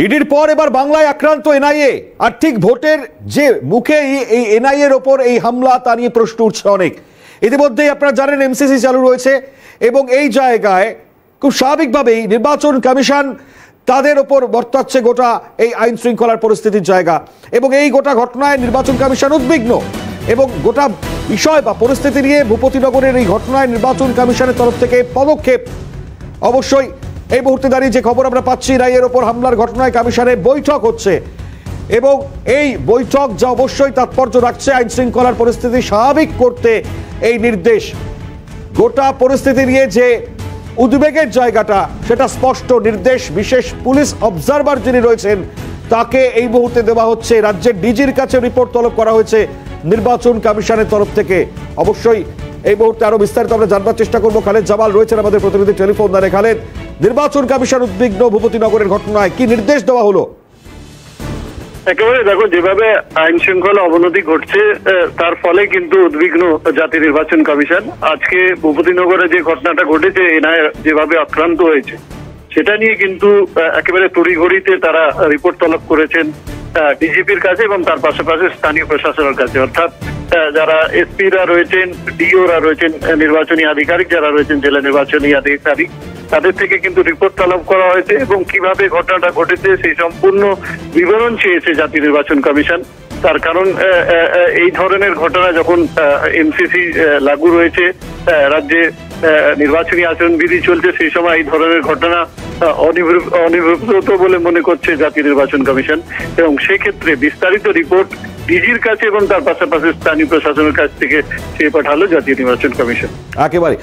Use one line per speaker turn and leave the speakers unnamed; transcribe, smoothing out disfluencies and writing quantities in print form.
ইডির পর এবার বাংলায় আক্রান্ত এনআইএ, আর ঠিক ভোটের যে মুখে এই এনআইএ এর ওপর এই হামলা তা নিয়ে প্রশ্ন উঠছে অনেক। ইতিমধ্যেই আপনারা জানেন এমসিসি চালু রয়েছে এবং এই জায়গায় খুব স্বাভাবিকভাবেই নির্বাচন কমিশন তাদের ওপর বর্তাচ্ছে গোটা এই আইন শৃঙ্খলার পরিস্থিতির জায়গা, এবং এই গোটা ঘটনায় নির্বাচন কমিশন উদ্বিগ্ন এবং গোটা বিষয় বা পরিস্থিতি নিয়ে ভূপতিনগরের এই ঘটনায় নির্বাচন কমিশনের তরফ থেকে পদক্ষেপ। অবশ্যই এই মুহূর্তে দাঁড়িয়ে যে খবর আমরা পাচ্ছি, রায়ের ওপর হামলার ঘটনায় কমিশনে বৈঠক হচ্ছে এবং এই বৈঠক যা অবশ্যই তাৎপর্য রাখছে আইন শৃঙ্খলার পরিস্থিতি স্বাভাবিক করতে এই নির্দেশ। গোটা পরিস্থিতি নিয়ে যে উদ্বেগের জায়গাটা সেটা স্পষ্ট নির্দেশ বিশেষ পুলিশ অবজারভার যিনি রয়েছেন তাকে এই মুহূর্তে দেওয়া হচ্ছে। রাজ্যের ডিজির কাছে রিপোর্ট তলব করা হয়েছে নির্বাচন কমিশনের তরফ থেকে। অবশ্যই এই মুহূর্তে আরো বিস্তারিত আমরা জানবার চেষ্টা করবো। খালেদ জামাল রয়েছেন আমাদের প্রতিনিধি টেলিফোন লাইনে। খালেদ, নির্বাচন কমিশন উদ্বিগ্ন ভূপতিনগরের ঘটনায়, কি নির্দেশ দেওয়া হলো?
একেবারে দেখো, যেভাবে আইন শৃঙ্খলা অবনতি ঘটছে তার ফলে কিন্তু উদ্বিগ্ন জাতীয় নির্বাচন কমিশন। আজকে ভূপতিনগরে যে ঘটনাটা ঘটেছে, এনআইএ যেভাবে আক্রান্ত হয়েছে সেটা নিয়ে কিন্তু একেবারে তড়িঘড়িতে তারা রিপোর্ট তলব করেছেন ডিজিপির কাছে এবং তার পাশাপাশি স্থানীয় প্রশাসনের কাছে, অর্থাৎ যারা এসপিরা রয়েছেন, ডিওরা রয়েছেন, নির্বাচনী আধিকারিক যারা রয়েছেন, জেলা নির্বাচনী আধিকারিক, তাদের থেকে কিন্তু রিপোর্ট তলব করা হয়েছে এবং কিভাবে ঘটনাটা ঘটেছে সেই সম্পূর্ণ বিবরণ চেয়েছে জাতীয় নির্বাচন কমিশন। তার কারণ এই ধরনের ঘটনা যখন এমসিসি লাগু রয়েছে, রাজ্যে নির্বাচনী আচরণবিধি চলছে, সেই সময় এই ধরনের ঘটনা অনিবৃত্ত বলে মনে করছে জাতীয় নির্বাচন কমিশন এবং সেক্ষেত্রে বিস্তারিত রিপোর্ট ডিজির কাছে এবং তার পাশাপাশি স্থানীয় প্রশাসনের কাছ থেকে চেয়ে পাঠালো জাতীয় নির্বাচন কমিশন।
একেবারে